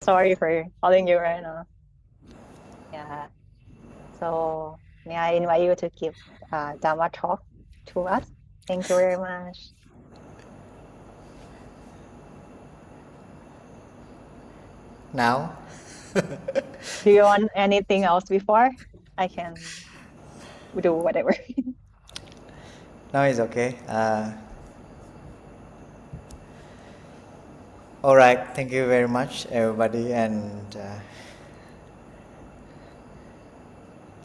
Sorry for calling you right now. Yeah. So may I invite you to give Dharma talk to us? Thank you very much. Now, Do you want anything else before? I can do whatever. now it's okay. All right, thank you very much, everybody. And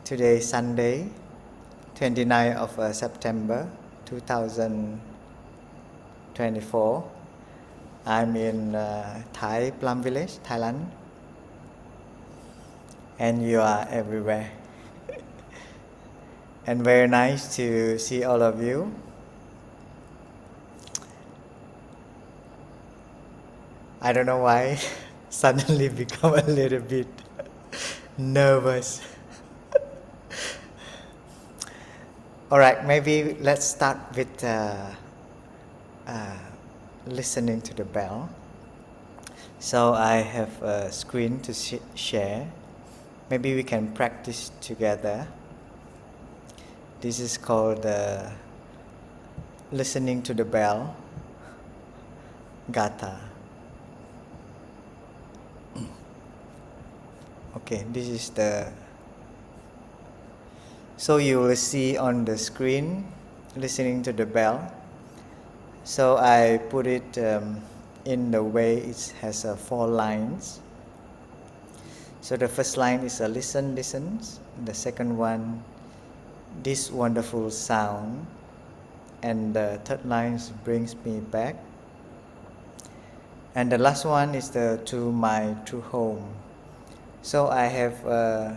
today is Sunday, 29th of September 2024. I'm in Thai Plum Village, Thailand, and you are everywhere. And very nice to see all of you. I don't know why suddenly become a little bit nervous. All right, maybe let's start with uh, listening to the bell. So I have a screen to share. Maybe we can practice together. This is called listening to the bell, Gatha. Okay, this is the. So you will see on the screen, listening to the bell. So I put it in the way it has 4 lines. So the first line is a listen, listens. The second one, this wonderful sound. And the third line brings me back. And the last one is the to my true home. So I have a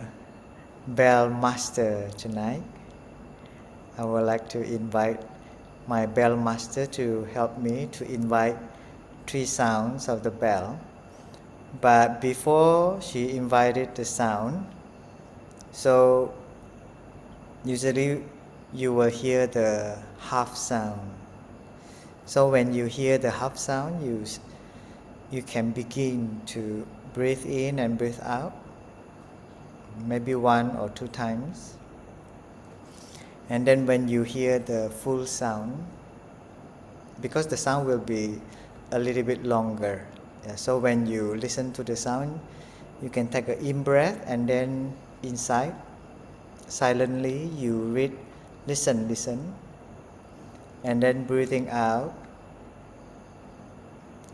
bell master tonight. I would like to invite my bell master to help me to invite 3 sounds of the bell. But before she invited the sound, so usually you will hear the half sound. So when you hear the half sound, you can begin to breathe in and breathe out, maybe 1 or 2 times. And then when you hear the full sound, because the sound will be a little bit longer. Yeah, so when you listen to the sound, you can take an in breath and then inside, silently you read, listen, listen. And then breathing out,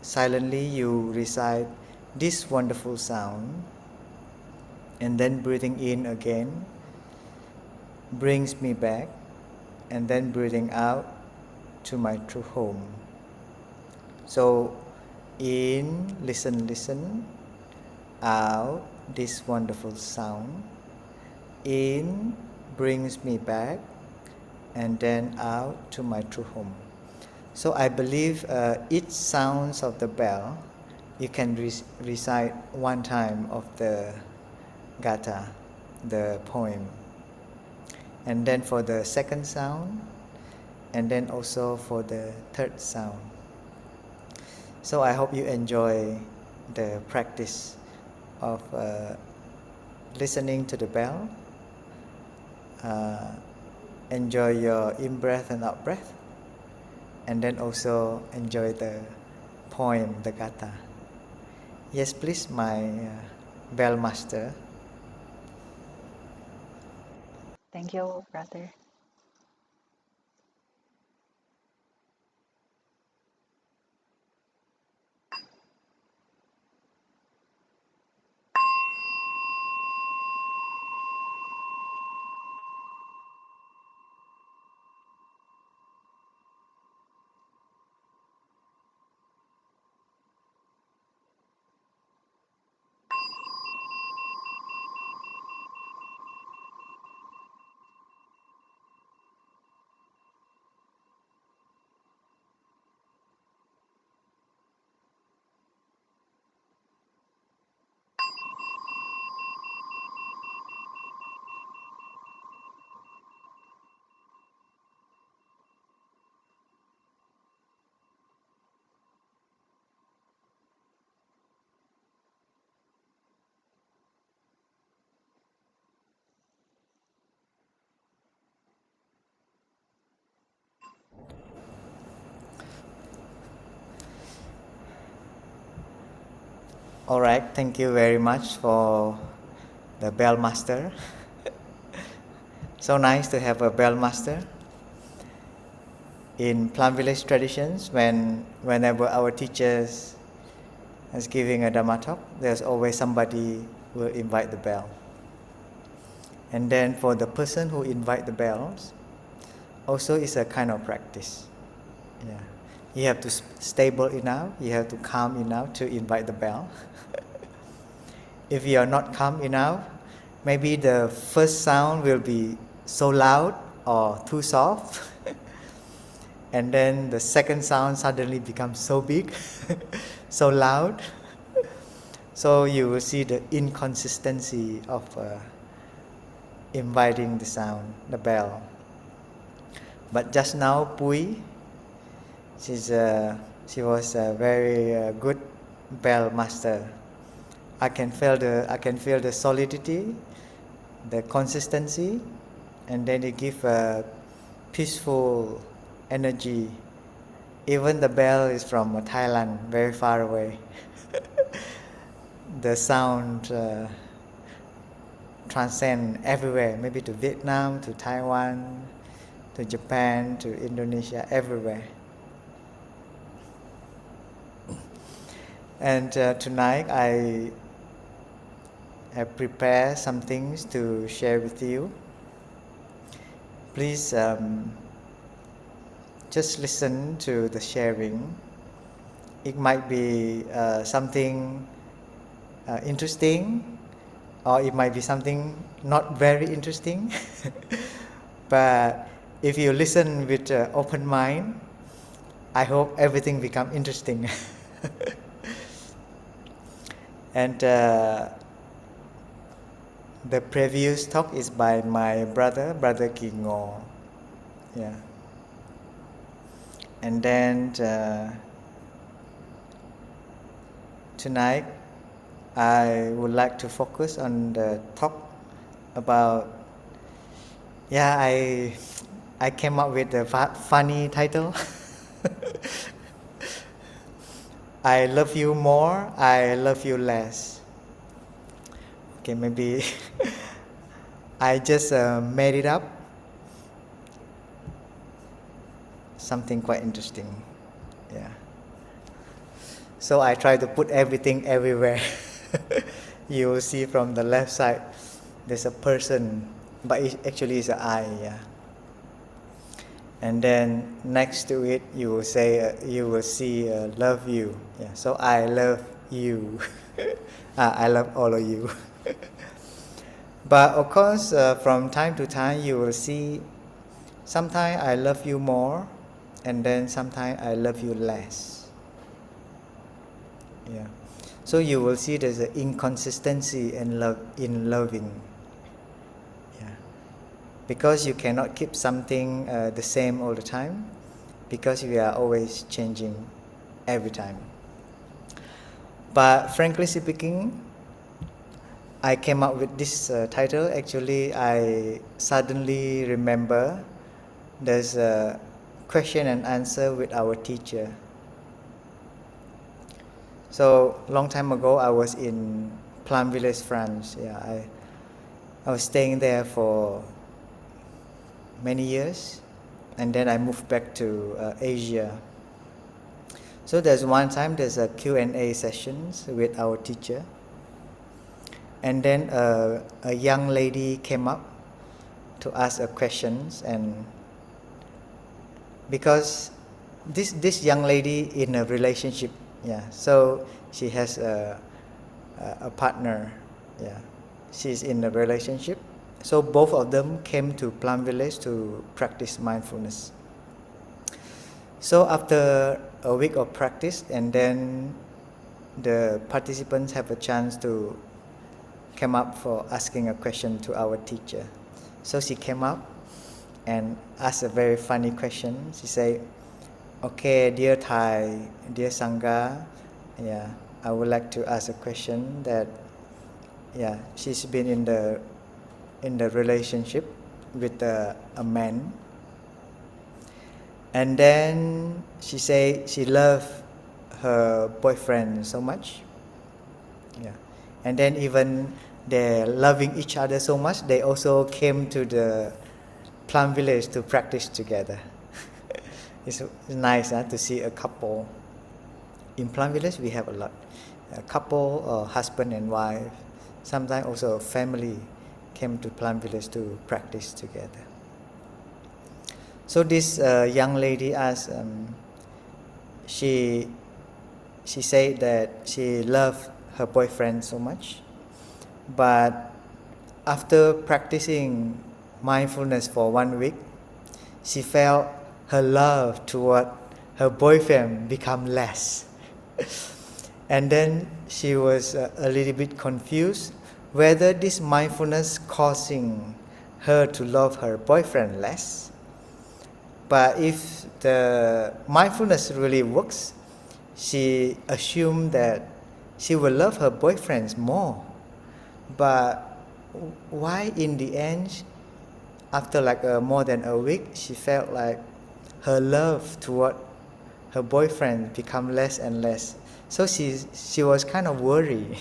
silently you recite this wonderful sound. And then breathing in again, brings me back. And then breathing out to my true home. So in, listen, listen. Out, this wonderful sound. In, brings me back. And then out to my true home. So I believe each sounds of the bell, you can recite 1 time of the Gatha, the poem. And then for the second sound, and then also for the third sound. So I hope you enjoy the practice of listening to the bell. Enjoy your in-breath and out-breath. And then also enjoy the poem, the Gatha. Yes, please, my bell master. Thank you, brother. All right, thank you very much for the bell master. So nice to have a bell master. In Plum Village traditions, whenever our teachers is giving a Dhamma talk, there's always somebody who will invite the bell. And then for the person who invite the bells, also is a kind of practice. Yeah. You have to stable enough, you have to calm enough to invite the bell. If you are not calm enough, maybe the first sound will be so loud or too soft. And then the second sound suddenly becomes so big, so loud. So you will see the inconsistency of inviting the sound, the bell. But just now, Pui, she was a very good bell master. I can feel the solidity, the consistency, and then it gives a peaceful energy. Even the bell is from Thailand, very far away. The sound transcend everywhere, maybe to Vietnam, to Taiwan, to Japan, to Indonesia, everywhere. And tonight I have prepared some things to share with you. Please just listen to the sharing. It might be something interesting, or it might be something not very interesting. But if you listen with open mind, I hope everything become interesting. And the previous talk is by my brother Kingo. Yeah. And then tonight I would like to focus on the talk about, I came up with a funny title. I love you more, I love you less. Okay, maybe I just made it up. Something quite interesting. Yeah. So I try to put everything everywhere. You will see from the left side there's a person, but it actually is an I. Yeah. And then next to it you will see love you. Yeah. So I love you. I love all of you. But of course, from time to time you will see sometimes I love you more, and then sometimes I love you less. Yeah. So you will see there's an inconsistency in loving. Yeah. Because you cannot keep something the same all the time, because we are always changing every time. But frankly speaking, I came up with this title. Actually, I suddenly remember there's a question and answer with our teacher. So long time ago, I was in Plum Village, France. Yeah, I was staying there for many years, and then I moved back to Asia. So there's one time there's a Q&A sessions with our teacher, and then a young lady came up to ask a questions, and because this young lady in a relationship, yeah, so she has a partner, yeah, she's in a relationship, so both of them came to Plum Village to practice mindfulness. So after a week of practice, and then the participants have a chance to come up for asking a question to our teacher. So she came up and asked a very funny question. She said, "Okay, dear Thai, dear Sangha, yeah, I would like to ask a question that, yeah, she's been in the relationship with a man, and then she say she loved her boyfriend so much, Yeah. And then even they're loving each other so much, they also came to the Plum Village to practice together. It's nice to see a couple. In Plum Village, we have a lot. A couple, husband and wife, sometimes also a family came to Plum Village to practice together. So this young lady asked, she said that she loved her boyfriend so much, but after practicing mindfulness for 1 week, she felt her love toward her boyfriend become less. And then she was a little bit confused whether this mindfulness causing her to love her boyfriend less. But if the mindfulness really works, she assumed that she will love her boyfriends more. But why in the end, after like more than a week, she felt like her love toward her boyfriend become less and less. So she was kind of worried,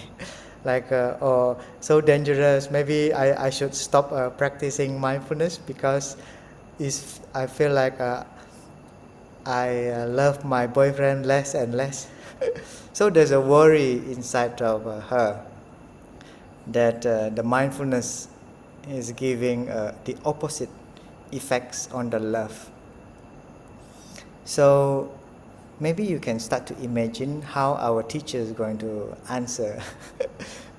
like oh, so dangerous. Maybe I should stop practicing mindfulness because I feel like I love my boyfriend less and less. So there's a worry inside of her that the mindfulness is giving the opposite effects on the love. So maybe you can start to imagine how our teacher is going to answer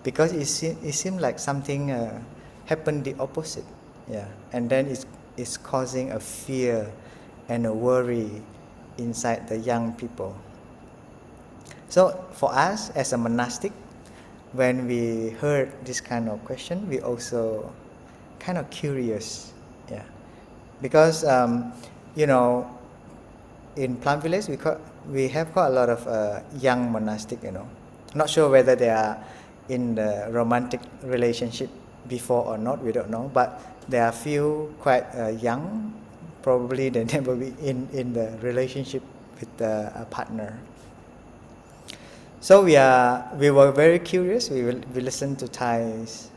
because it seems like something happened the opposite, yeah, and then it's causing a fear and a worry inside the young people. So for us as a monastic, when we heard this kind of question, we also kind of curious, yeah, because in Plum Village we have quite a lot of young monastic, not sure whether they are in the romantic relationship before or not, we don't know, but there are few quite young, probably they never be in the relationship with a partner. So we were very curious. We listened to Thai's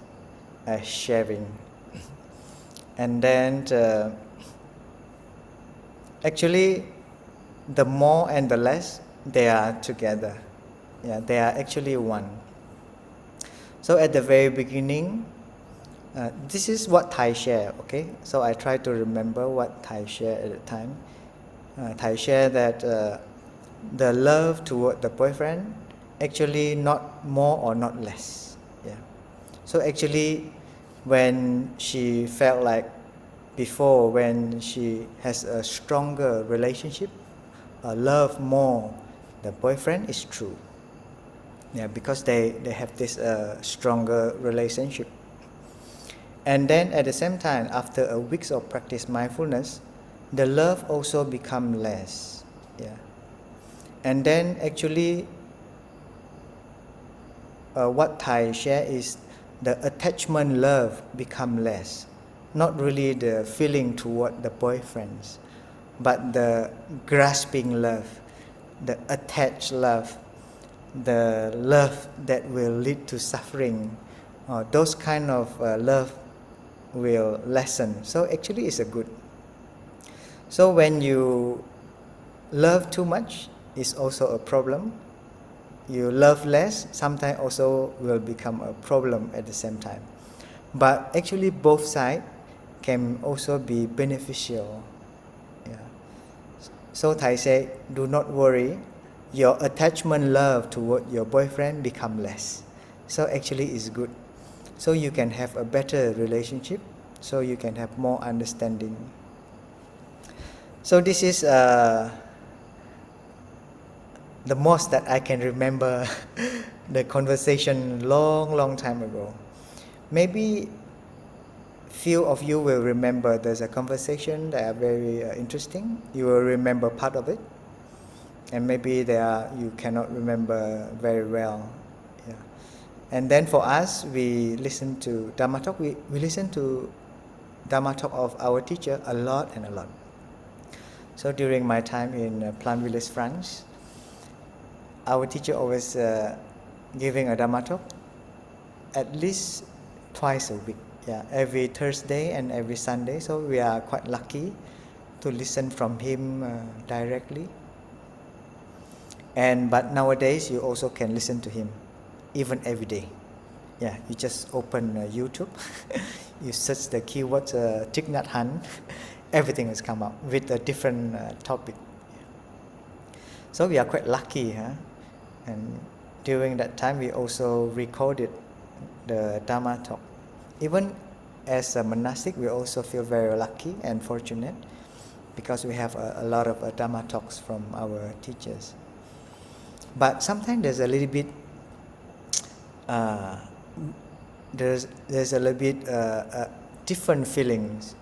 sharing, and then actually the more and the less they are together. Yeah, they are actually one. So at the very beginning, this is what Thai shared. Okay, so I try to remember what Thai shared at the time. Thai shared that the love toward the boyfriend actually not more or not less. Yeah. So actually, when she felt like before, when she has a stronger relationship, love more the boyfriend, is true. Yeah, because they have this stronger relationship. And then at the same time, after a week of practice mindfulness, the love also become less. Yeah. And then actually, what Thai share is the attachment love become less. Not really the feeling toward the boyfriends, but the grasping love, the attached love, the love that will lead to suffering. Those kind of love will lessen. So actually it's a good. So when you love too much, it's also a problem. You love less, sometimes also will become a problem at the same time. But actually both sides can also be beneficial. Yeah. So Thai say, do not worry, your attachment love toward your boyfriend become less. So actually it's good. So you can have a better relationship, so you can have more understanding. So this is the most that I can remember the conversation long time ago. Maybe few of you will remember there's a conversation that are very interesting. You will remember part of it, and maybe you cannot remember very well. Yeah. And then for us, we listen to Dharma talk. We listen to Dharma talk of our teacher a lot and a lot. So during my time in Plum Village, France, our teacher always giving a Dhamma talk at least twice a week. Yeah, every Thursday and every Sunday. So we are quite lucky to listen from him directly. But nowadays you also can listen to him even every day. Yeah, you just open YouTube, you search the keywords Thich Nhat Hanh, everything has come up with a different topic. So we are quite lucky, huh? And during that time we also recorded the Dhamma talk. Even as a monastic, we also feel very lucky and fortunate because we have a lot of Dhamma talks from our teachers. But sometimes there's a little bit there's a little bit different feelings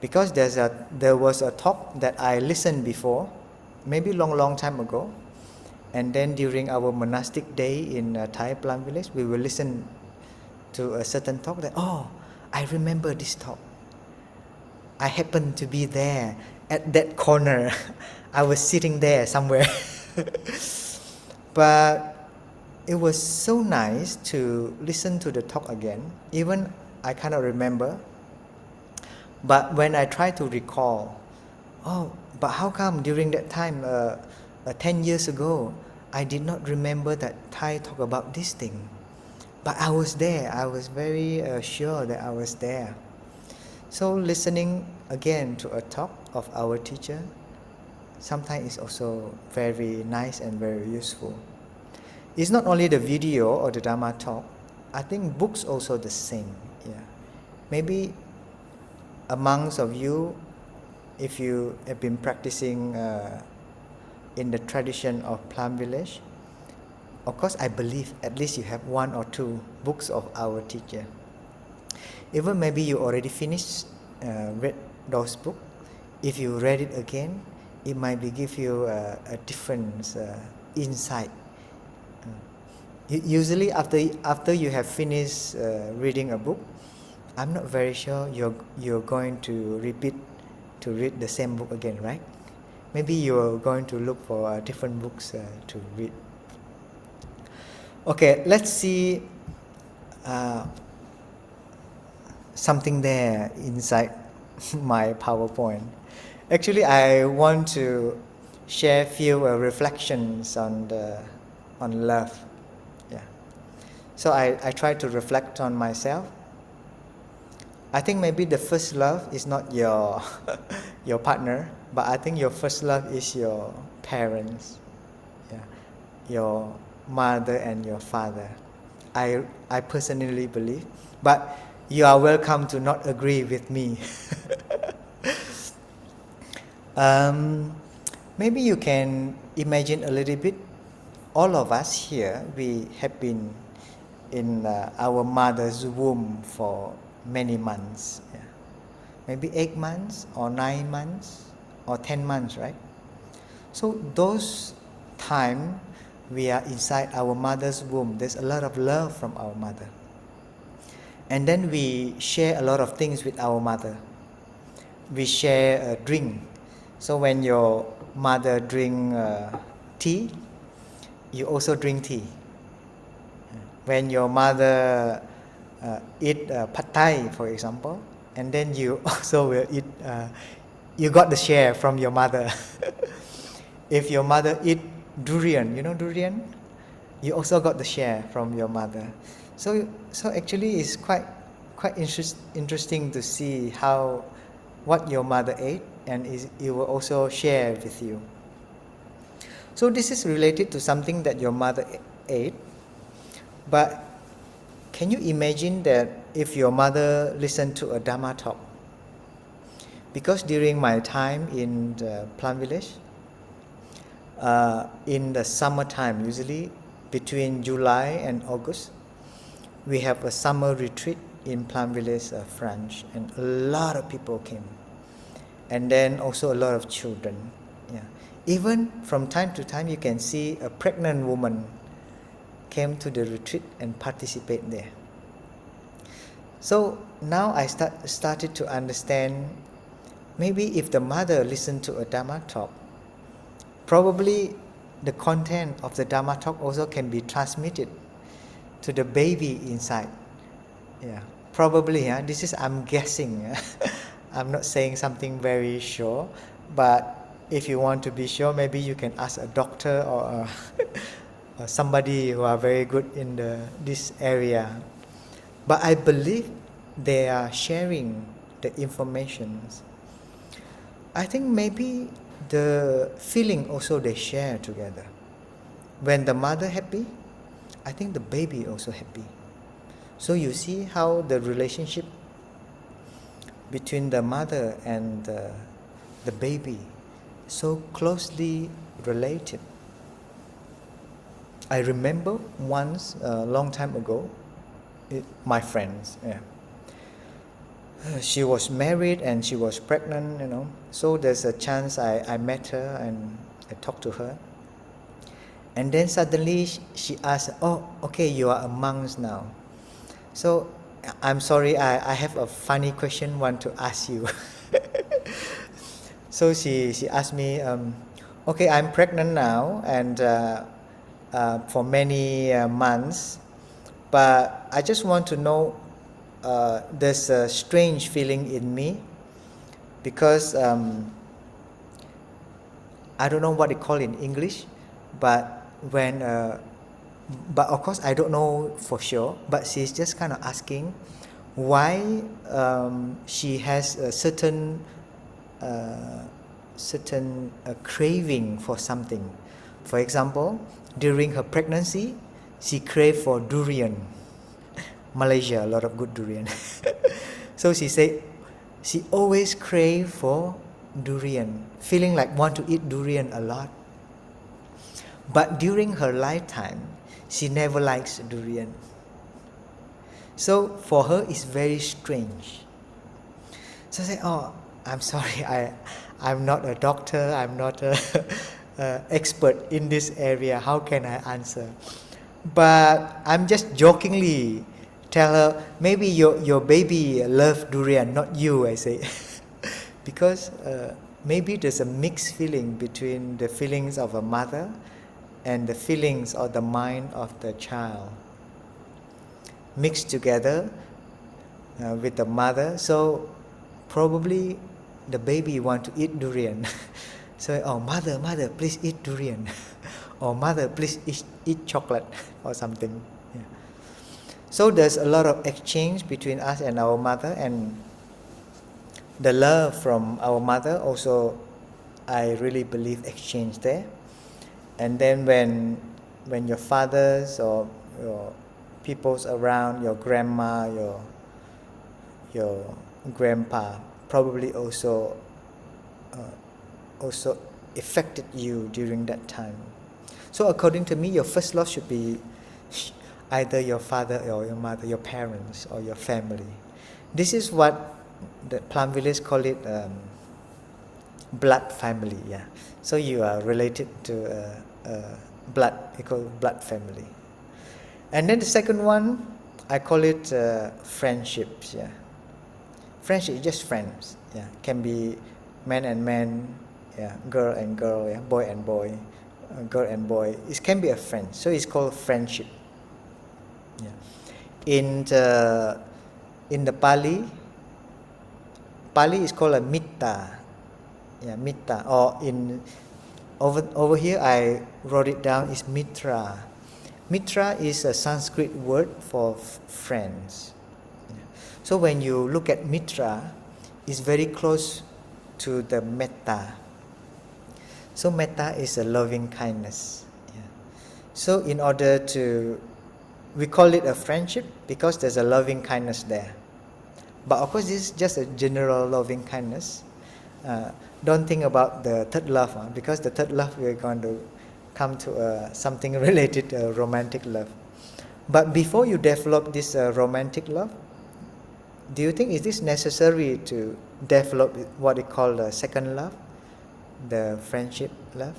because there was a talk that I listened before, maybe long time ago, and then during our monastic day in Thai Plum Village, we will listen to a certain talk that, oh, I remember this talk. I happened to be there at that corner. I was sitting there somewhere. But it was so nice to listen to the talk again. Even I cannot remember. But when I try to recall, oh, but how come during that time, 10 years ago, I did not remember that Thai talk about this thing. But I was there. I was very sure that I was there. So listening again to a talk of our teacher sometimes is also very nice and very useful. It's not only the video or the Dhamma talk. I think books also the same. Yeah, maybe amongst of you, if you have been practicing in the tradition of Plum Village, of course I believe at least you have one or two books of our teacher. Even maybe you already finished read those books. If you read it again, it might be give you a different insight. Usually after you have finished reading a book, I'm not very sure you're going to read the same book again, right? Maybe you're going to look for different books to read. Okay, let's see something there inside my PowerPoint. Actually, I want to share few reflections on love. Yeah. So I try to reflect on myself. I think maybe the first love is not your your partner, but I think your first love is your parents. Yeah. Your mother and your father. I personally believe, but you are welcome to not agree with me. Maybe you can imagine a little bit. All of us here, we have been in our mother's womb for many months. Yeah. Maybe 8 months or 9 months or 10 months, right? So those time we are inside our mother's womb, there's a lot of love from our mother. And then we share a lot of things with our mother. We share a drink. So when your mother drink tea, you also drink tea. When your mother eat pad thai, for example, and then you also will eat, you got the share from your mother. If your mother eat durian, you know durian? You also got the share from your mother. So actually it's quite interesting to see what your mother ate and it will also share with you. So this is related to something that your mother ate, but can you imagine that if your mother listened to a Dhamma talk? Because during my time in the Plum Village, in the summertime, usually between July and August, we have a summer retreat in Plum Village, France, and a lot of people came, and then also a lot of children. Yeah. Even from time to time, you can see a pregnant woman came to the retreat and participate there. So now I started to understand, maybe if the mother listened to a Dhamma talk, probably the content of the Dhamma talk also can be transmitted to the baby inside. Yeah, probably. This is, I'm guessing. I'm not saying something very sure, but if you want to be sure, maybe you can ask a doctor or, or somebody who are very good in this area. But I believe they are sharing the information. I think maybe the feeling also they share together. When the mother happy, I think the baby also happy. So you see how the relationship between the mother and the baby so closely related. I remember once, a long time ago, my friends, she was married and she was pregnant, so there's a chance I met her and I talked to her. And then suddenly she asked, oh, okay, you are a monk now. So I'm sorry, I have a funny question want to ask you. So she asked me, okay, I'm pregnant now and for many months, but I just want to know, there's a strange feeling in me because I don't know what they call in English, but but of course I don't know for sure, but she's just kind of asking why she has a certain craving for something. For example, during her pregnancy, she craved for durian. Malaysia, a lot of good durian. So she said she always crave for durian, feeling like want to eat durian a lot. But during her lifetime, she never likes durian. So for her, it's very strange. So I say, oh, I'm sorry, I'm not a doctor, I'm not a expert in this area. How can I answer? But I'm just jokingly tell her, maybe your baby love durian, not you, I say. Because maybe there's a mixed feeling between the feelings of a mother and the feelings of the mind of the child mixed together with the mother. So probably the baby want to eat durian. So, oh, mother, please eat durian. Or mother, please eat chocolate or something. Yeah. So there's a lot of exchange between us and our mother, and the love from our mother also, I really believe, exchange there. And then when your fathers or your peoples around, your grandma, your grandpa probably also affected you during that time. So according to me, your first love should be either your father or your mother, your parents or your family. This is what the Plum Village call it, blood family. Yeah. So you are related to blood, we call blood family. And then the second one, I call it friendships. Yeah. Friendship is just friends. Yeah. Can be man and man, yeah, girl and girl, yeah, boy and boy, girl and boy. It can be a friend. So it's called friendship. Yeah. In the Pali is called a Metta. Yeah, Metta. Or over here I wrote it down, is Mitra. Mitra is a Sanskrit word for friends. Yeah. So when you look at Mitra, it's very close to the Metta. So Metta is a loving kindness. Yeah. So in order to, we call it a friendship because there's a loving kindness there. But of course, this is just a general loving kindness. Don't think about the third love, because the third love we're going to come to something related to romantic love. But before you develop this romantic love, do you think is this necessary to develop what we call the second love, the friendship love?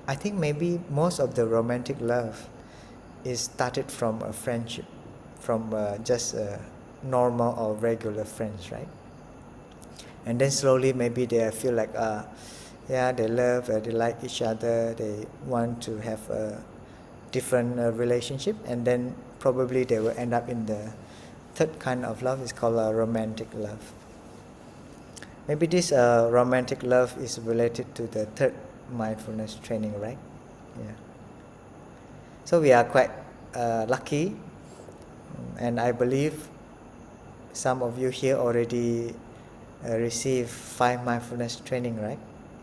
I think maybe most of the romantic love is started from a friendship, from just normal or regular friends, right? And then slowly maybe they feel like, yeah, they love, they like each other, they want to have different relationship, and then probably they will end up in the third kind of love. Is called romantic love. Maybe this romantic love is related to the third mindfulness training, right? Yeah. So we are quite lucky, and I believe some of you here already receive 5 mindfulness training, right?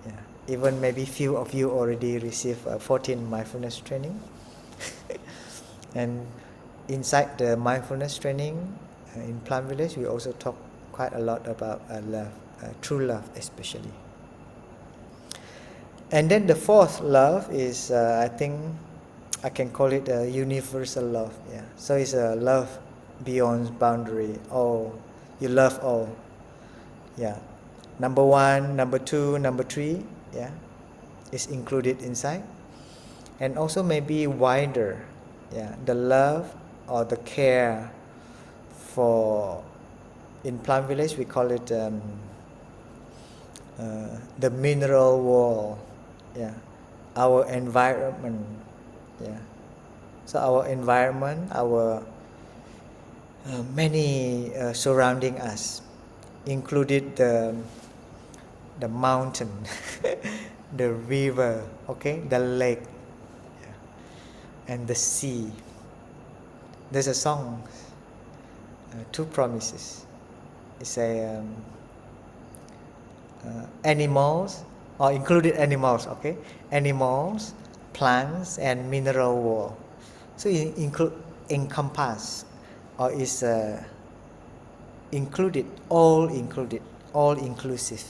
Yeah. Even maybe few of you already receive 14 mindfulness training. And inside the mindfulness training in Plum Village, we also talk quite a lot about love, true love especially. And then the fourth love is, I think I can call it a universal love. Yeah. So it's a love beyond boundary. All you love all. Yeah. Number 1, number 2, number 3. Yeah, is included inside, and also maybe wider. Yeah, the love or the care for. In Plum Village, we call it the mineral wall. Yeah, our environment. Yeah, so our environment, our many surrounding us, included the mountain, the river, okay, the lake, yeah, and the sea. There's a song, Two Promises. It's a animals, or included animals, okay, animals, plants, and mineral wall. So it encompass, or is included, all inclusive.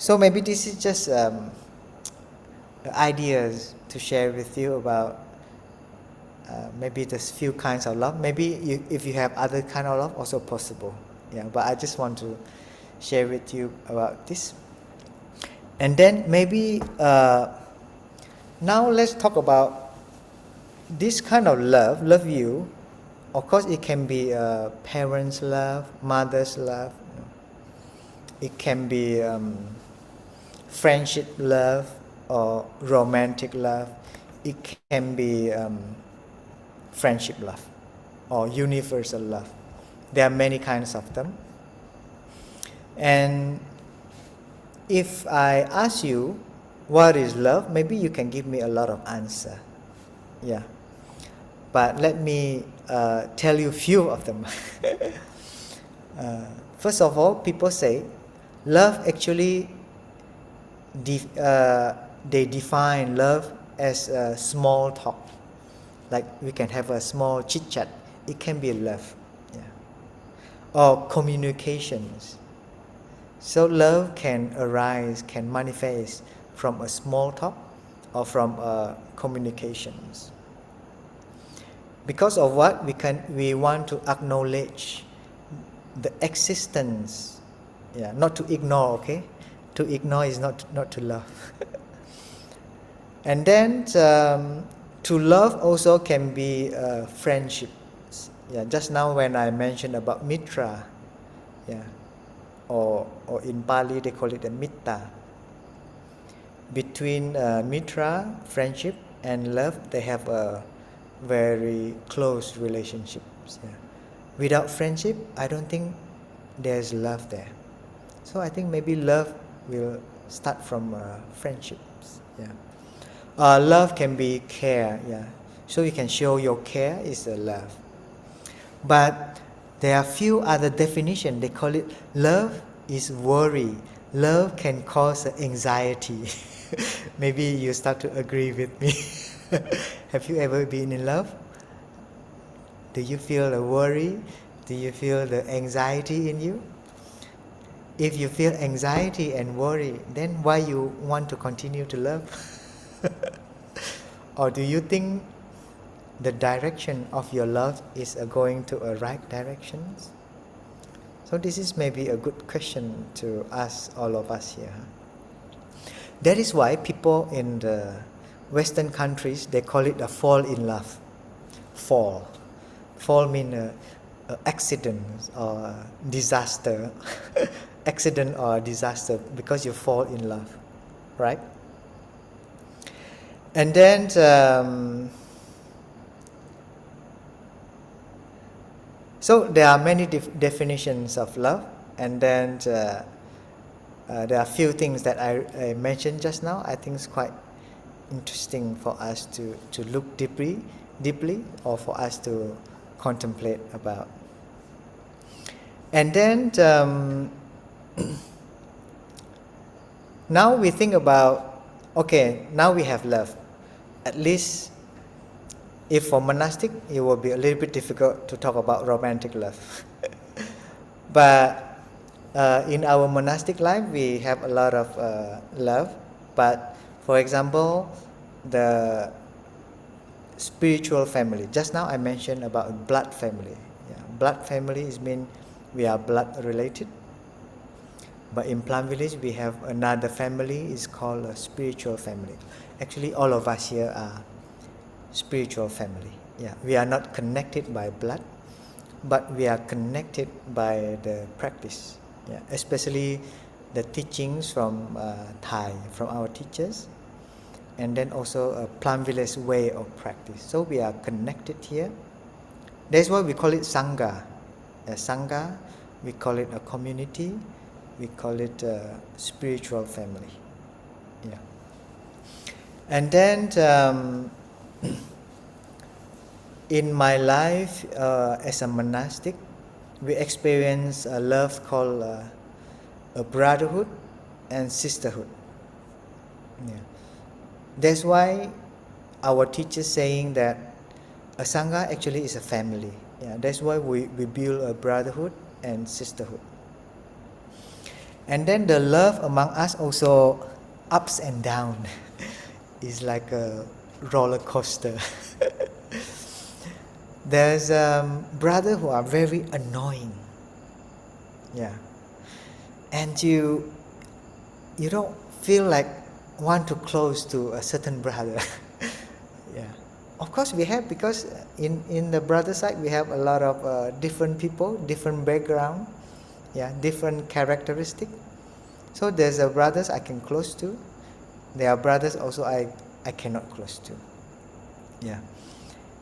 So maybe this is just ideas to share with you about maybe there's few kinds of love. Maybe if you have other kind of love, also possible. Yeah, but I just want to share with you about this. And then maybe now let's talk about this kind of love you. Of course, it can be parents' love, mother's love. It can be friendship love or romantic love. It can be friendship love or universal love. There are many kinds of them. And if I ask you what is love, maybe you can give me a lot of answer. Yeah. But let me tell you a few of them. First of all, people say love actually they define love as a small talk. Like we can have a small chit chat. It can be love. Yeah. Or communications. So love can arise, can manifest from a small talk or from communications. Because of what we want to acknowledge the existence. Yeah, not to ignore, okay? To ignore is not to love. And then to love also can be friendships. Yeah, just now when I mentioned about mitra, yeah, or in Pali they call it a Metta. Between mitra, friendship, and love, they have a very close relationships. Yeah. Without friendship, I don't think there's love there. So I think maybe love will start from friendships. Yeah. Love can be care. Yeah. So you can show your care is a love. But there are few other definitions. They call it love is worry. Love can cause anxiety. Maybe you start to agree with me. Have you ever been in love? Do you feel a worry? Do you feel the anxiety in you? If you feel anxiety and worry, then why you want to continue to love? Or do you think the direction of your love is going to a right direction? So this is maybe a good question to ask all of us here. That is why people in the Western countries, they call it a fall in love. Fall means accident or disaster. Accident or disaster because you fall in love, right? And then so there are many definitions of love, and then there are few things that I mentioned just now. I think it's quite interesting for us to look deeply, or for us to contemplate about. And then now we think about, okay, now we have love. At least if for monastic, it will be a little bit difficult to talk about romantic love. But in our monastic life, we have a lot of love. But for example, the spiritual family. Just now I mentioned about blood family. Yeah, blood family is mean we are blood related. But in Plum Village, we have another family. It's called a spiritual family. Actually, all of us here are spiritual family. Yeah, we are not connected by blood, but we are connected by the practice. Yeah, especially the teachings from Thai, from our teachers, and then also a Plum Village way of practice. So we are connected here. That's why we call it Sangha. A Sangha, we call it a community, we call it a spiritual family. Yeah. And then in my life as a monastic, we experience a love called a brotherhood and sisterhood. Yeah. That's why our teachers saying that a sangha actually is a family. Yeah. That's why we build a brotherhood and sisterhood. And then the love among us also ups and down. It's like a roller coaster. There's brothers who are very annoying. Yeah. And you don't feel like want to close to a certain brother. Yeah. Of course we have, because in the brother side we have a lot of different people, different background, yeah, different characteristic. So there's a brothers I can close to. There are brothers also I cannot close to. Yeah.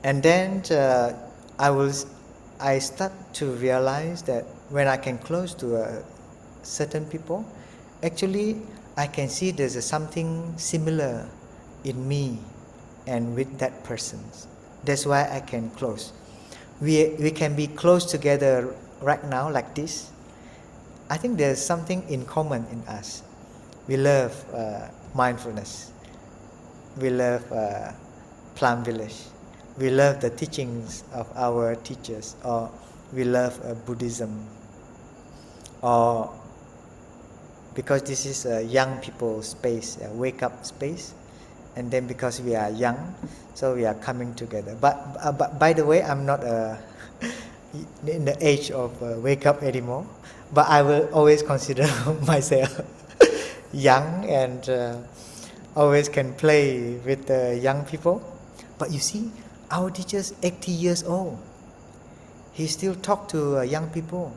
And then I start to realize that when I can close to certain people, actually I can see there's something similar in me and with that person. That's why I can close. We can be close together right now like this. I think there's something in common in us. We love mindfulness. We love Plum Village. We love the teachings of our teachers, or we love Buddhism, or because this is a young people space, a wake up space, and then because we are young, so we are coming together. But by the way, I'm not in the age of wake up anymore, but I will always consider myself young and always can play with the young people. But you see, our teacher's 80 years old. He still talk to young people.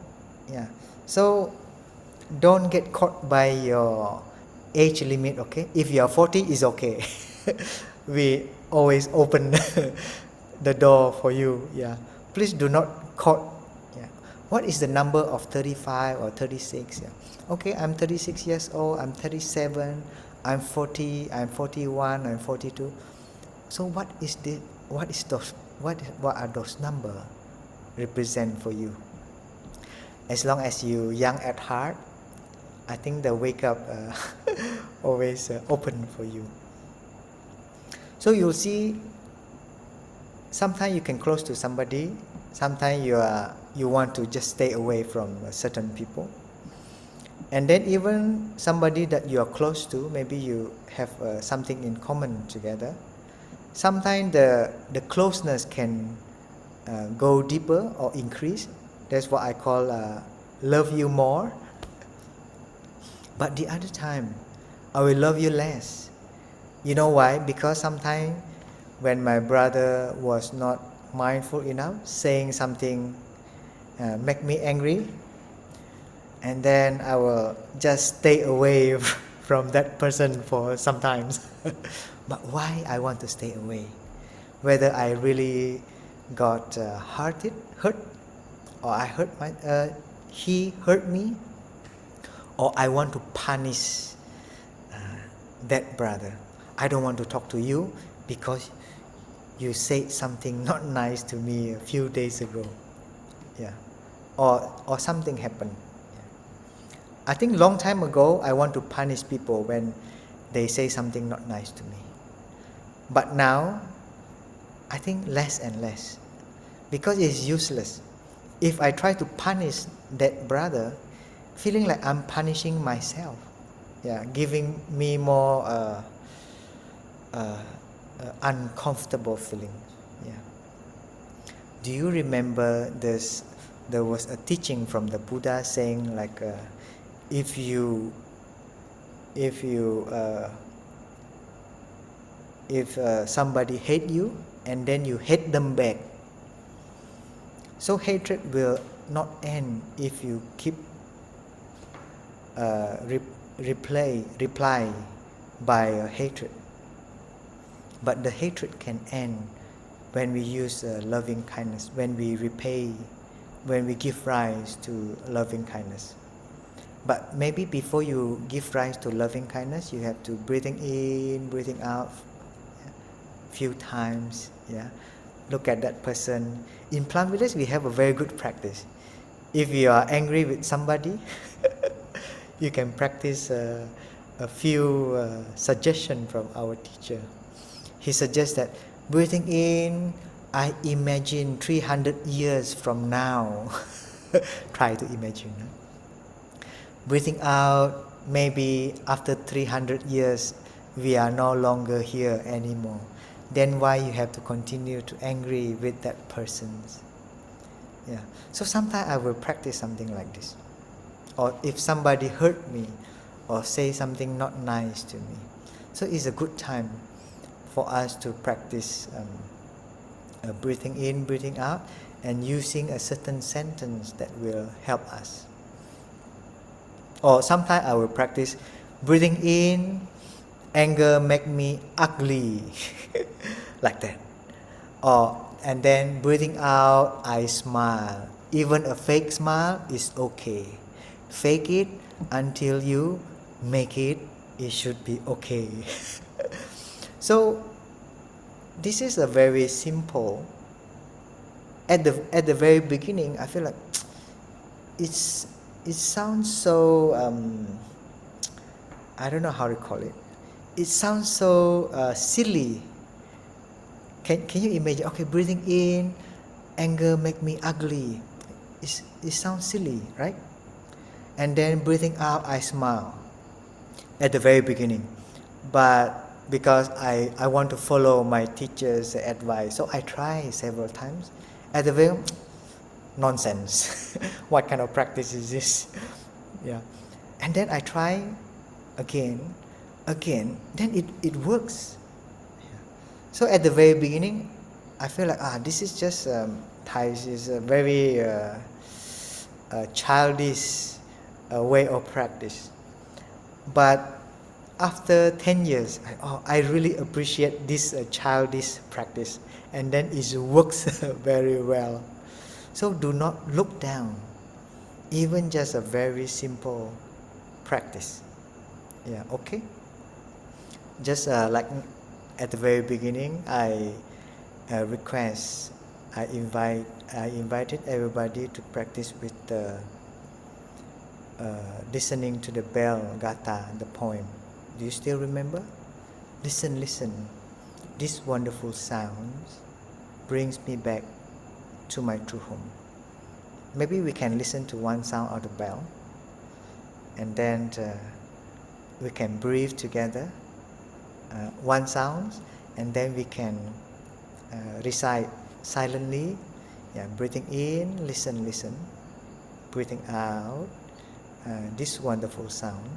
Yeah. So don't get caught by your age limit, okay? If you are 40, it's okay. We always open the door for you. Yeah. Please do not caught. Yeah. What is the number of 35 or 36? Yeah. Okay, I'm 36 years old, I'm 37, I'm 40, I'm 41, I'm 42. So what are those numbers represent for you? As long as you young at heart, I think the wake up always open for you. So you'll see, sometimes you can close to somebody, sometimes you want to just stay away from certain people. And then even somebody that you are close to, maybe you have something in common together. Sometimes the closeness can go deeper or increase. That's what I call love you more. But the other time, I will love you less. You know why? Because sometimes when my brother was not mindful enough, saying something make me angry, and then I will just stay away from that person for some times. but why I want to stay away? Whether I really got hurt, or he hurt me, or I want to punish uh, that brother. I don't want to talk to you because you said something not nice to me a few days ago. Yeah, or something happened. I think long time ago I want to punish people when they say something not nice to me. But now I think less and less, because it's useless. If I try to punish that brother, feeling like I'm punishing myself, yeah, giving me more uncomfortable feeling. Yeah. Do you remember this? There was a teaching from the Buddha saying like, if you if somebody hate you and then you hate them back, so hatred will not end if you keep reply by hatred, but the hatred can end when we use loving kindness, when we repay, when we give rise to loving kindness. But maybe before you give rise to loving kindness, you have to breathing in, breathing out few times. Yeah, look at that person. In Plum Village, we have a very good practice. If you are angry with somebody, you can practice a few suggestions from our teacher. He suggests that breathing in, I imagine 300 years from now. Try to imagine. Huh? Breathing out, maybe after 300 years, we are no longer here anymore. Then why you have to continue to angry with that person? Yeah. So sometimes I will practice something like this. Or if somebody hurt me or say something not nice to me. So it's a good time for us to practice breathing in, breathing out, and using a certain sentence that will help us. Or sometimes I will practice breathing in, anger make me ugly, like that. And then breathing out, I smile. Even a fake smile is okay. Fake it until you make it. It should be okay. So this is a very simple. At the very beginning, I feel like it sounds so I don't know how to call it. It sounds so silly. Can you imagine? Okay, breathing in, anger make me ugly. It sounds silly, right? And then breathing out, I smile. At the very beginning, but because I want to follow my teacher's advice, so I try several times. At the very nonsense. What kind of practice is this? Yeah. And then I try again, then it works. So at the very beginning, I feel like this is just Thai is a very childish way of practice. But after 10 years, I really appreciate this childish practice, and then it works very well. So do not look down, even just a very simple practice. Yeah, okay? Just like at the very beginning, I invited everybody to practice with the listening to the bell gatha, the poem. Do you still remember? Listen. This wonderful sounds brings me back to my true home. Maybe we can listen to one sound of the bell, and then we can breathe together one sound, and then we can recite silently. Yeah, breathing in, listen. Breathing out, this wonderful sound.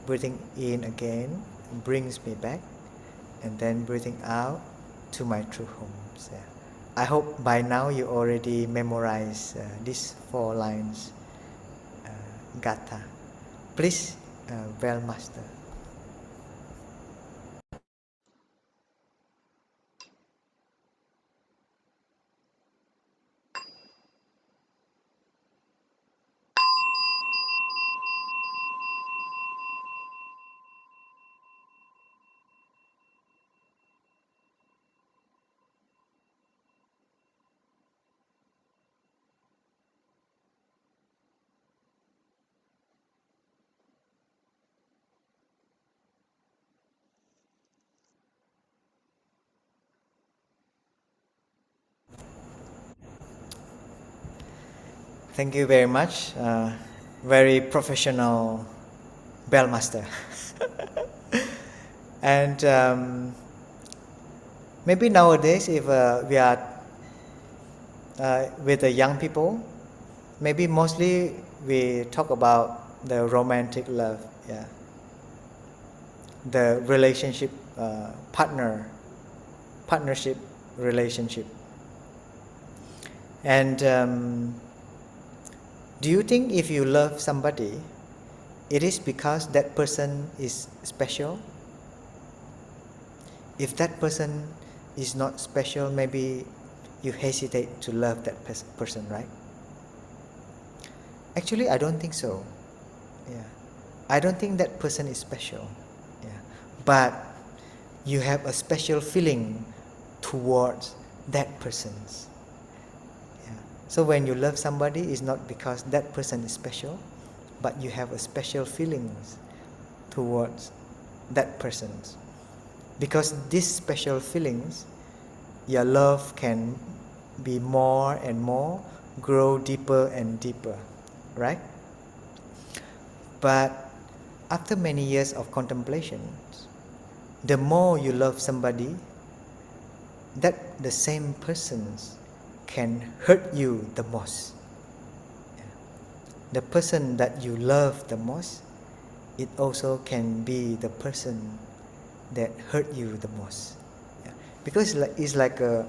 Breathing in again brings me back, and then breathing out to my true home. Yeah. I hope by now you already memorize these 4 lines gatha. Please, well master. Thank you very much. Very professional bell master. And maybe nowadays, if we are with the young people, maybe mostly we talk about the romantic love, yeah, the relationship, partnership relationship. And do you think if you love somebody, it is because that person is special? If that person is not special, maybe you hesitate to love that person, right? Actually, I don't think so. Yeah, I don't think that person is special. Yeah, but you have a special feeling towards that person's. Yeah. So when you love somebody, it's not because that person is special, but you have a special feelings towards that person's. Because these special feelings, your love can be more and more, grow deeper and deeper, right? But after many years of contemplation, the more you love somebody, that the same persons can hurt you the most. The person that you love the most, it also can be the person that hurt you the most. Yeah. Because it's like a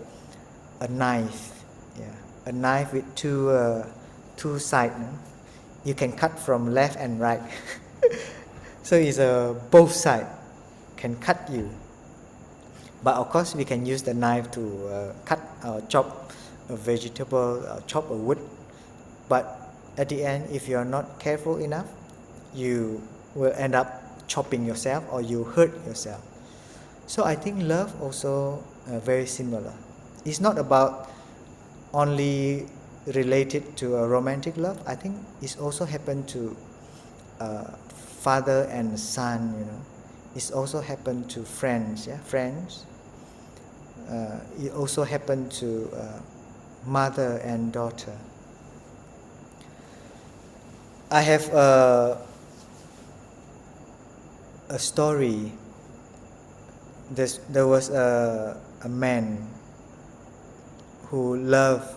knife, yeah, a knife with two sides. No? You can cut from left and right. So it's both sides can cut you. But of course, we can use the knife to cut or chop a vegetable, chop a wood. But at the end, if you are not careful enough, you will end up chopping yourself or you hurt yourself. So I think love also very similar. It's not about only related to a romantic love. I think it's also happened to father and son. You know, it's also happened to friends. Yeah, friends. It also happened to mother and daughter. I have a story. There was a man who loved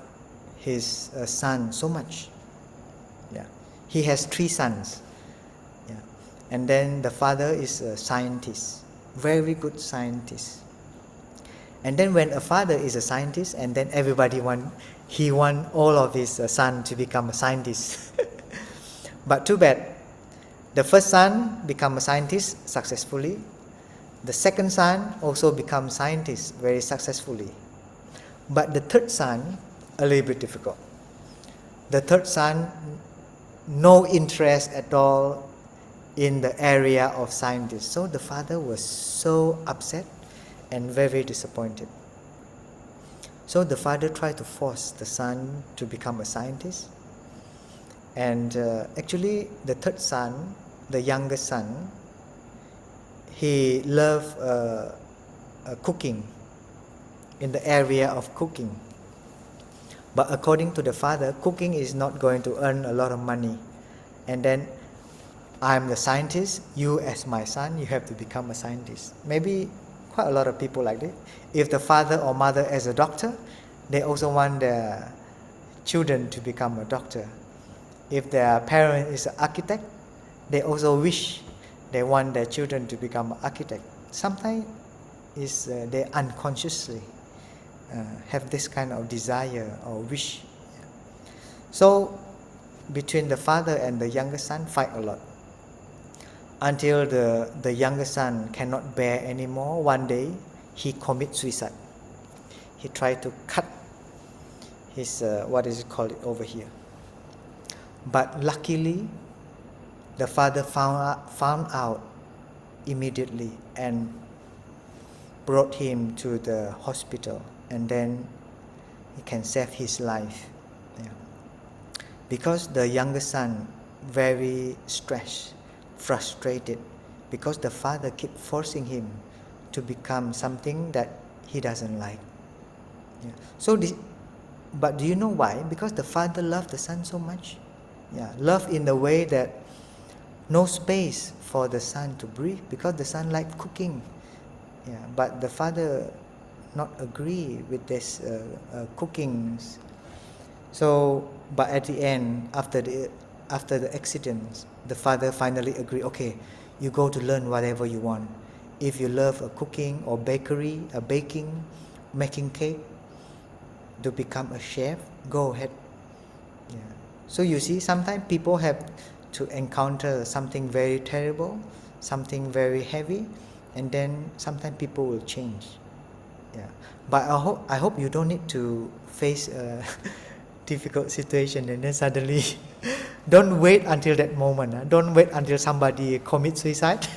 his son so much. Yeah, he has 3 sons. Yeah, and then the father is a scientist, very good scientist. And then when a father is a scientist, and then he want all of his son to become a scientist. But too bad, the first son become a scientist successfully. The second son also becomes scientist very successfully. But the third son, a little bit difficult. The third son, no interest at all in the area of scientist. So the father was so upset and very disappointed. So the father tried to force the son to become a scientist. And actually, the third son, the youngest son, he loved cooking, in the area of cooking. But according to the father, cooking is not going to earn a lot of money. And then, I'm the scientist, you as my son, you have to become a scientist. Maybe quite a lot of people like this. If the father or mother is a doctor, they also want their children to become a doctor. If their parent is an architect, they also wish they want their children to become an architect. Sometimes they unconsciously have this kind of desire or wish. So between the father and the younger son fight a lot. Until the younger son cannot bear anymore, one day he commits suicide. He tried to cut his, what is it called over here. But luckily, the father found out immediately and brought him to the hospital, and then he can save his life. Yeah. Because the younger son very stressed, frustrated, because the father kept forcing him to become something that he doesn't like. Yeah. So But do you know why? Because the father loved the son so much. Yeah, love in the way that no space for the son to breathe, because the son liked cooking. Yeah, but the father not agree with this cookings. So, but at the end, after the accident, the father finally agreed. Okay, you go to learn whatever you want. If you love cooking or baking, making cake, to become a chef, go ahead. Yeah. So you see, sometimes people have to encounter something very terrible, something very heavy, and then sometimes people will change. Yeah. But I hope you don't need to face a difficult situation and then suddenly don't wait until that moment. Don't wait until somebody commits suicide.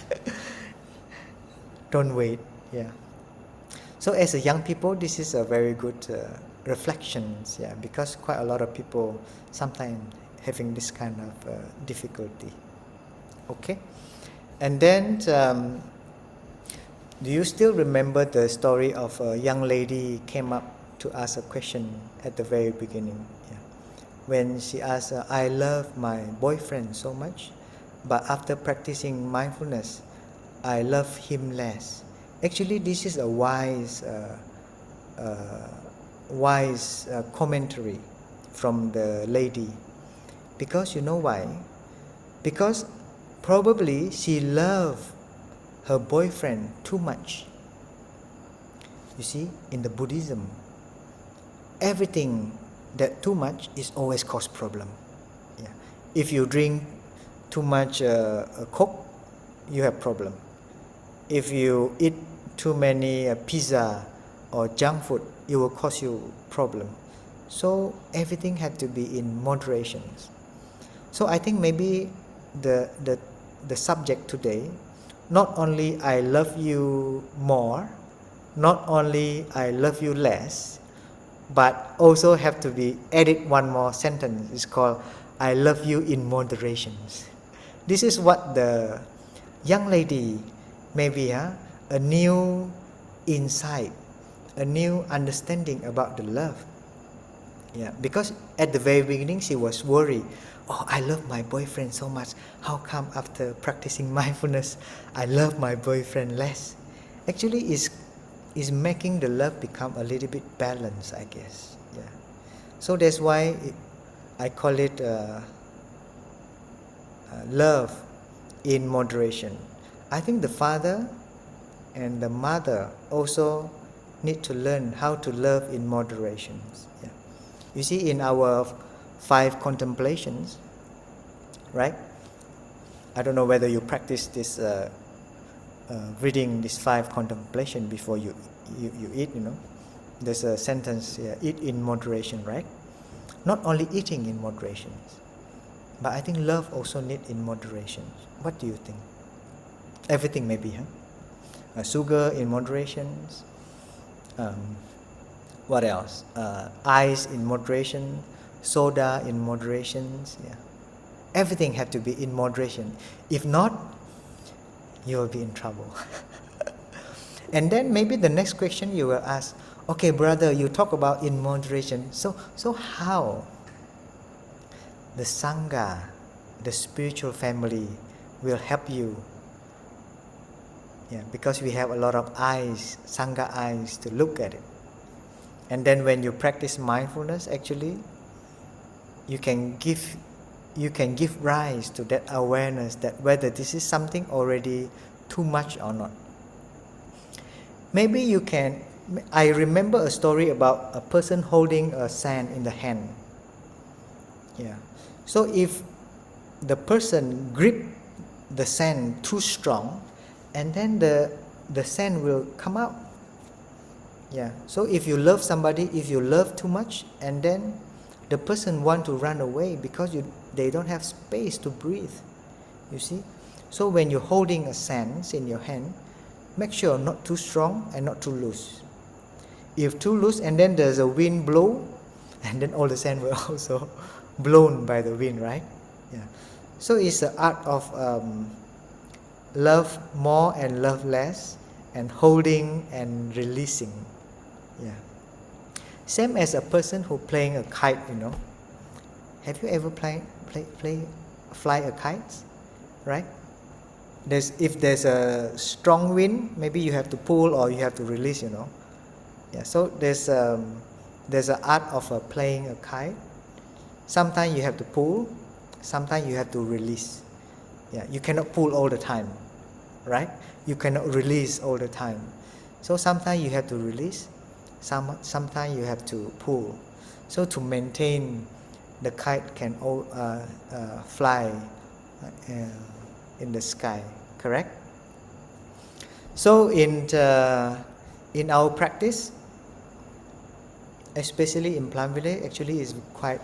Don't wait. Yeah. So as a young people, this is a very good reflections. Yeah, because quite a lot of people sometimes having this kind of difficulty. Okay. And then do you still remember the story of a young lady came up to ask a question at the very beginning? Yeah. When she asked, I love my boyfriend so much, but after practicing mindfulness, I love him less. Actually, this is a wise commentary from the lady. Because you know why? Because probably she loved her boyfriend too much. You see, in the Buddhism, everything that too much is always cause problem. Yeah. If you drink too much Coke, you have problem. If you eat too many pizza or junk food, it will cause you problem. So everything had to be in moderation. So I think maybe the subject today, not only I love you more, not only I love you less, but also have to be added one more sentence. It's called I love you in moderation. This is what the young lady, maybe a new insight, a new understanding about the love. Yeah, because at the very beginning she was worried. Oh, I love my boyfriend so much. How come after practicing mindfulness, I love my boyfriend less? Actually, is making the love become a little bit balanced, I guess. Yeah. So that's why I call it love in moderation. I think the father and the mother also need to learn how to love in moderation. Yeah. You see, in our 5 contemplations, right? I don't know whether you practice this reading this 5 contemplation before you eat. There's a sentence here: eat in moderation, right? Not only eating in moderation, but I think love also need in moderation. What do you think? Everything maybe, sugar in moderation. What else? Ice in moderation, soda in moderation. Yeah. Everything have to be in moderation. If not, you will be in trouble. And then maybe the next question you will ask, okay, brother, you talk about in moderation. So how the Sangha, the spiritual family, will help you? Yeah, because we have a lot of eyes, Sangha eyes to look at it. And then when you practice mindfulness, actually, you can give rise to that awareness that whether this is something already too much or not. Maybe you can. I remember a story about a person holding a sand in the hand. Yeah. So if the person grip the sand too strong, and then the sand will come out. Yeah. So if you love somebody, if you love too much, and then the person want to run away because they don't have space to breathe. You see? So when you're holding a sand in your hand, make sure not too strong and not too loose. If too loose and then there's a wind blow, and then all the sand will also blown by the wind, right? Yeah. So it's the art of love more and love less, and holding and releasing. Yeah. Same as a person who playing a kite, you know. Have you ever fly a kite, right? If there's a strong wind, maybe you have to pull or you have to release, you know. Yeah, so there's an art of playing a kite. Sometimes you have to pull, sometimes you have to release. Yeah, you cannot pull all the time, right? You cannot release all the time. So sometimes you have to release, sometimes you have to pull. So to maintain the kite can fly in the sky, correct? So in our practice, especially in Plum Village, actually is quite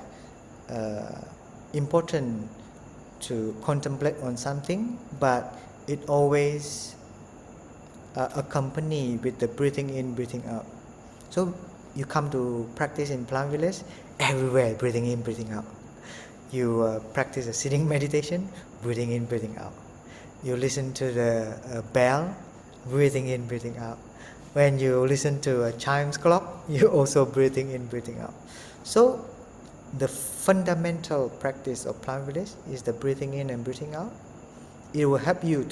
important to contemplate on something, but it always accompany with the breathing in, breathing out. So you come to practice in Plum Village, everywhere breathing in, breathing out. You practice a sitting meditation, breathing in, breathing out. You listen to the bell, breathing in, breathing out. When you listen to a chimes clock, you also breathing in, breathing out. So the fundamental practice of Plum Village is the breathing in and breathing out. It will help you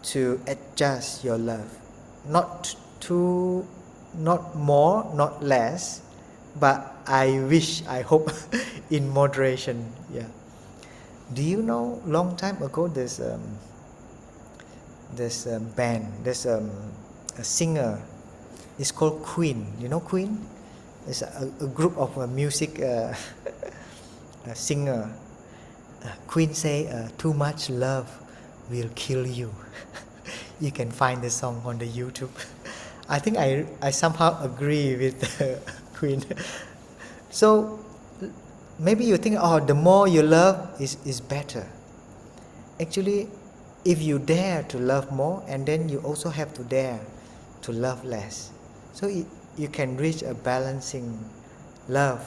to adjust your love, not more, not less, but I hope in moderation. Yeah. Do you know, long time ago there's band, there's a singer, it's called Queen. You know Queen? It's a group of music a singer. Queen say, too much love will kill you. You can find the song on the YouTube. I think I somehow agree with Queen. So maybe you think, oh, the more you love is better. Actually, if you dare to love more, and then you also have to dare to love less. So you can reach a balancing love,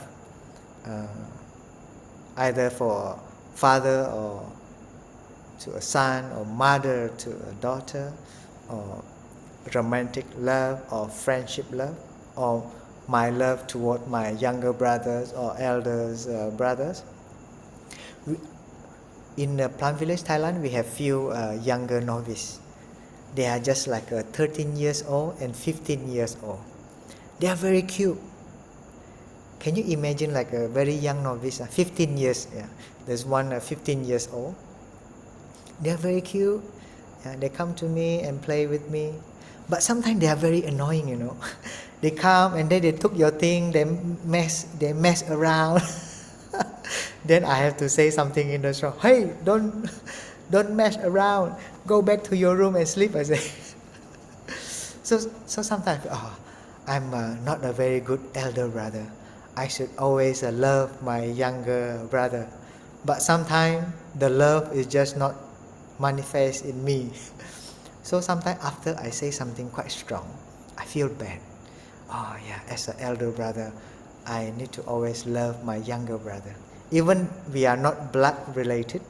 either for father or to a son, or mother to a daughter, or romantic love, or friendship love, or my love toward my younger brothers or elders brothers. In Plum Village, Thailand, we have few younger novices. They are just like 13 years old and 15 years old. They are very cute. Can you imagine like a very young novice, 15 years? Yeah. There's one 15 years old. They are very cute. They come to me and play with me. But sometimes they are very annoying, you know. They come and then they took your thing, they mess around. Then I have to say something in the show. Hey, don't mess around. Go back to your room and sleep, I say. So sometimes, I'm not a very good elder brother. I should always love my younger brother. But sometimes the love is just not manifest in me. So sometimes after I say something quite strong, I feel bad. Oh yeah, as an elder brother, I need to always love my younger brother. Even we are not blood related,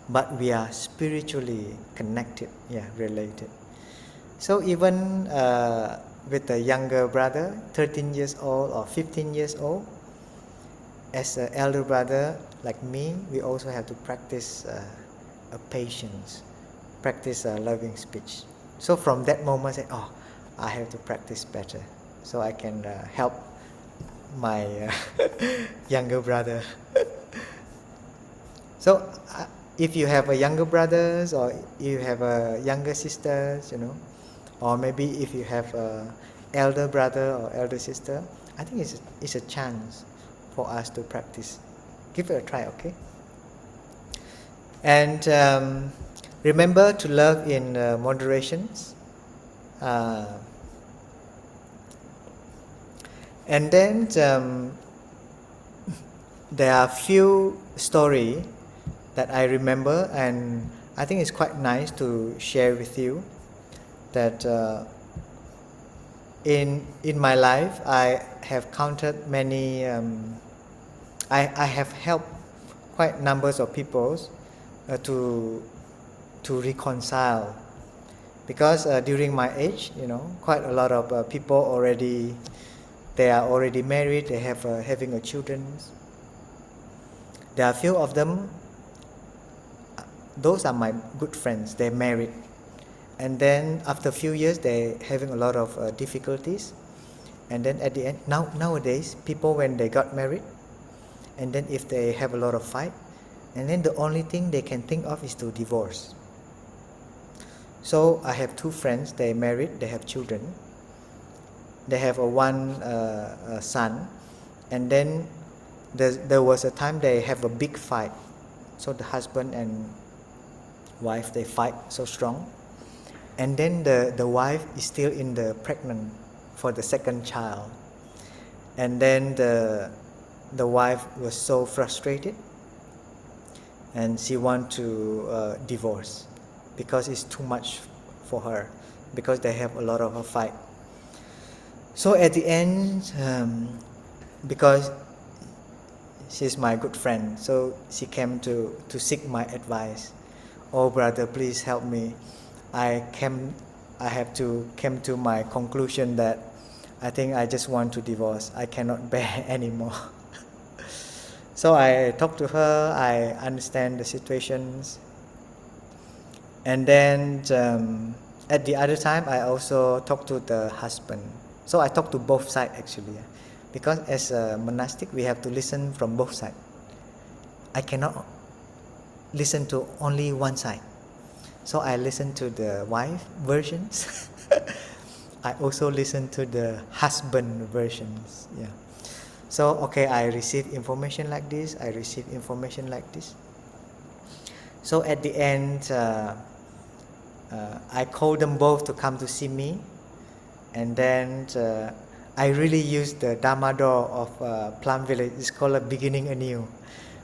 but we are spiritually connected, related. So even with a younger brother, 13 years old or 15 years old, as an elder brother like me, we also have to practice patience, practice loving speech. So from that moment, I have to practice better, so I can help my younger brother. So if you have a younger brothers, or you have a younger sisters, you know, or maybe if you have a elder brother or elder sister, I think it's a chance for us to practice. Give it a try, okay? And remember to love in moderation. And then there are few stories that I remember, and I think it's quite nice to share with you. That in my life, I have counted many. I have helped quite numbers of people to reconcile, because during my age, you know, quite a lot of people already they are already married, they have having a children. There are few of them, those are my good friends, they're married. And then after a few years, they're having a lot of difficulties. And then at the end, nowadays, people when they got married, and then if they have a lot of fight, and then the only thing they can think of is to divorce. So I have two friends, they're married, they have children. They have a son, and then there was a time they have a big fight. So the husband and wife, they fight so strong. And then the wife is still in the pregnant for the second child. And then the wife was so frustrated, and she want to divorce because it's too much for her, because they have a lot of a fight. So at the end, because she's my good friend, so she came to seek my advice. Oh brother, please help me. I have to came to my conclusion that I think I just want to divorce. I cannot bear anymore. So I talked to her, I understand the situations. And then at the other time, I also talked to the husband. So I talked to both sides actually. Because as a monastic, we have to listen from both sides. I cannot listen to only one side. So I listen to the wife versions. I also listen to the husband versions. Yeah. So okay, I receive information like this. I receive information like this. So at the end, I called them both to come to see me, and then I really used the Dharma door of Plum Village. It's called a beginning anew.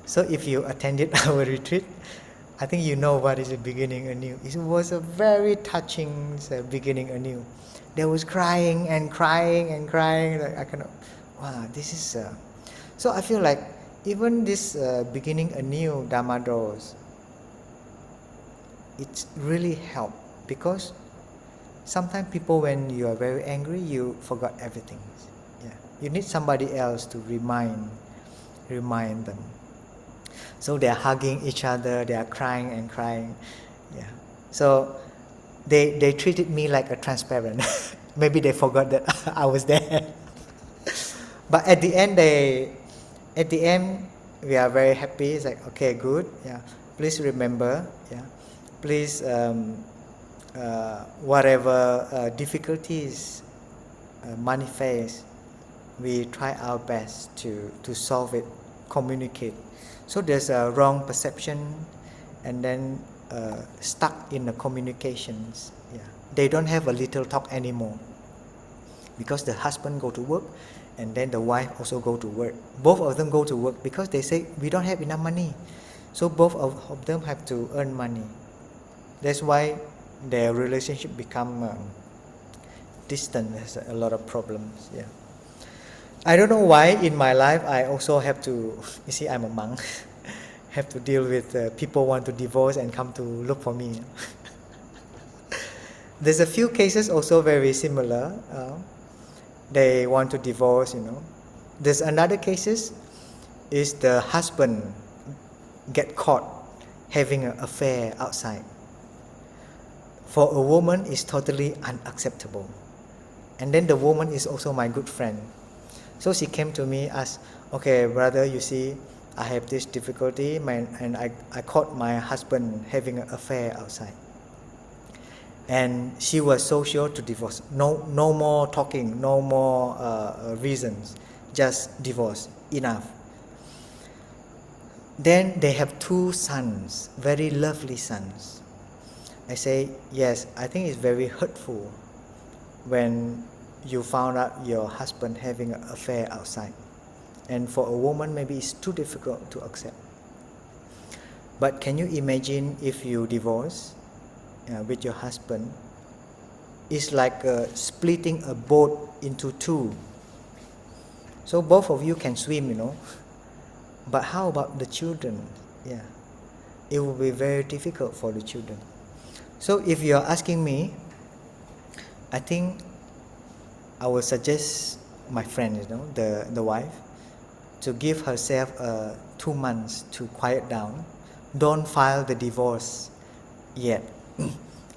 So if you attended our retreat, I think you know what is a beginning anew. It was a very touching beginning anew. They was crying and crying and crying. Like I cannot. Wow, this is. So I feel like even this beginning anew Dharma doors, it's really helped, because sometimes people, when you are very angry, you forgot everything. Yeah, you need somebody else to remind them. So they are hugging each other, they are crying and crying. Yeah. So they treated me like a transparent. Maybe they forgot that I was there. But at the end, we are very happy. It's like, okay, good. Yeah. Please remember. Yeah. Please, whatever difficulties manifest, we try our best to solve it, communicate. So there's a wrong perception, and then stuck in the communications. Yeah. They don't have a little talk anymore, because the husband go to work, and then the wife also go to work. Both of them go to work because they say we don't have enough money. So both of them have to earn money. That's why their relationship become distant. There's a lot of problems. Yeah. I don't know why in my life I also have to, you see, I'm a monk, have to deal with people want to divorce and come to look for me. There's a few cases also very similar. They want to divorce, There's another cases is the husband get caught having an affair outside. For a woman, it's totally unacceptable. And then the woman is also my good friend. So she came to me, asked, okay, brother, you see, I have this difficulty, and I caught my husband having an affair outside. And she was so sure to divorce. No more talking, no more reasons, just divorce, enough. Then they have two sons, very lovely sons. I say, yes, I think it's very hurtful when you found out your husband having an affair outside. And for a woman, maybe it's too difficult to accept. But can you imagine if you divorce with your husband? It's like splitting a boat into two. So both of you can swim, But how about the children? Yeah, it will be very difficult for the children. So if you are asking me, I think I will suggest my friend, the wife, to give herself 2 months to quiet down. Don't file the divorce yet.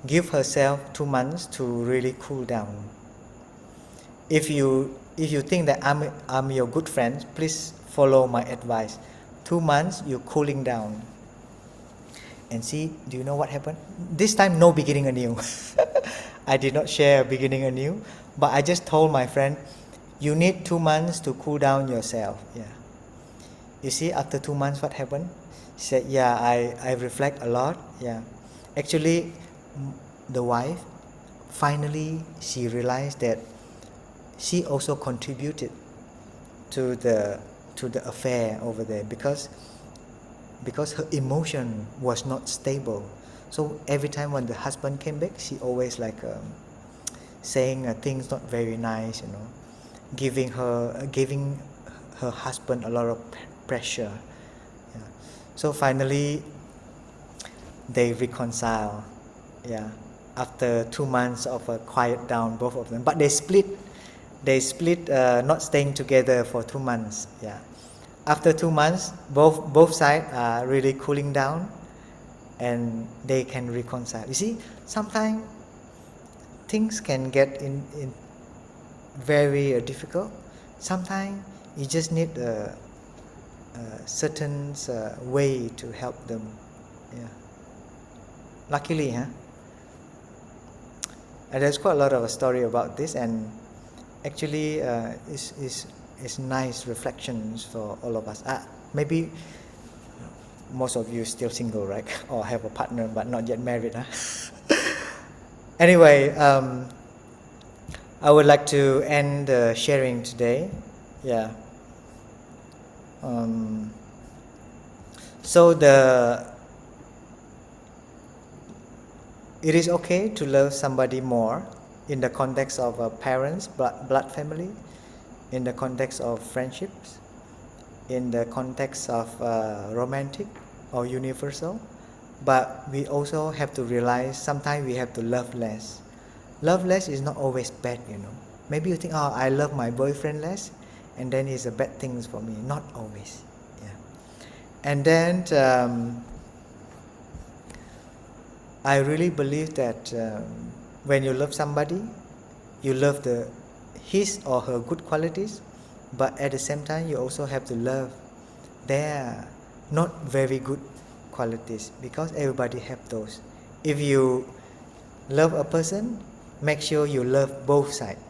Give herself 2 months to really cool down. If you think that I'm your good friend, please follow my advice. 2 months, you're cooling down. And see, do you know what happened? This time, no beginning anew. I did not share beginning anew, but I just told my friend, you need 2 months to cool down yourself. Yeah. You see, after 2 months, what happened? She said, yeah, I reflect a lot. Yeah. Actually, the wife, finally, she realized that she also contributed to the affair over there because her emotion was not stable. So every time when the husband came back, she always like saying things not very nice, giving her husband a lot of pressure. Yeah. So finally, they reconcile. Yeah. After 2 months of a quiet down, both of them, but they split. Not staying together for 2 months. Yeah. After 2 months, both sides are really cooling down, and they can reconcile. You see, sometimes things can get in very difficult. Sometimes you just need a certain way to help them. Yeah. Luckily, and there's quite a lot of a story about this, and actually is nice reflections for all of us. Maybe most of you still single, right? Or have a partner but not yet married, Anyway, I would like to end the sharing today. Yeah. So it is okay to love somebody more in the context of parents, blood family, in the context of friendships, in the context of romantic or universal. But we also have to realize sometimes we have to love less. Love less is not always bad, Maybe you think, oh, I love my boyfriend less, and then it's a bad thing for me. Not always. Yeah. And then I really believe that when you love somebody, you love his or her good qualities, but at the same time you also have to love their not very good qualities, because everybody have those. If you love a person, make sure you love both sides,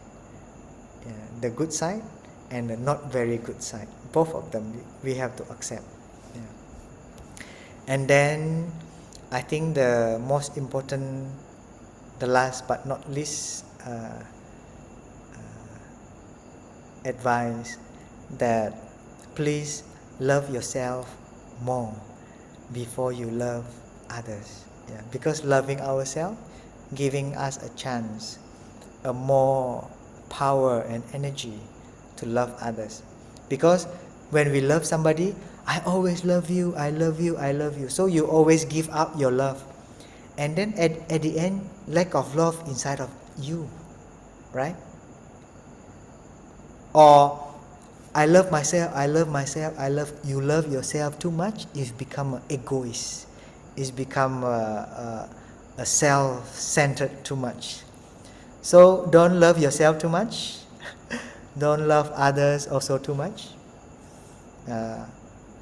the good side and the not very good side. Both of them we have to accept. Yeah. And then I think the most important, the last but not least advice, that please love yourself more before you love others. Yeah. Because loving ourselves giving us a chance, a more power and energy to love others. Because when we love somebody, I always love you, I love you, I love you. So you always give up your love. And then at the end, lack of love inside of you, right? Or I love myself, I love myself, you love yourself too much, it's become an egoist. It's become a self-centered too much. So don't love yourself too much. Don't love others also too much.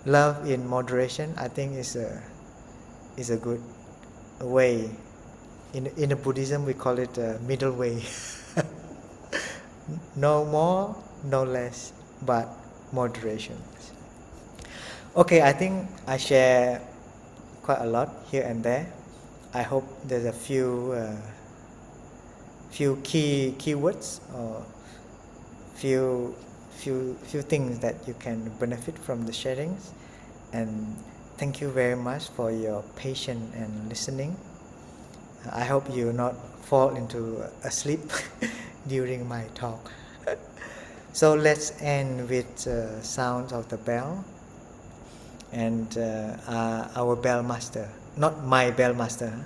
Love in moderation, I think, is a good way. In the Buddhism, we call it a middle way. No more, no less, but moderation. Okay, I think I share quite a lot here and there. I hope there's a few keywords or few things that you can benefit from the sharings. And thank you very much for your patience and listening. I hope you not fall into asleep during my talk. So let's end with sounds of the bell. And our bell master, not my bell master,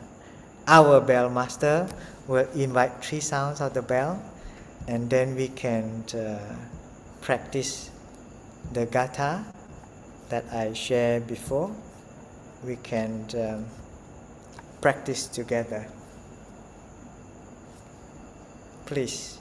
our bell master will invite 3 sounds of the bell, and then we can practice the gatha that I shared before, we can practice together. Please.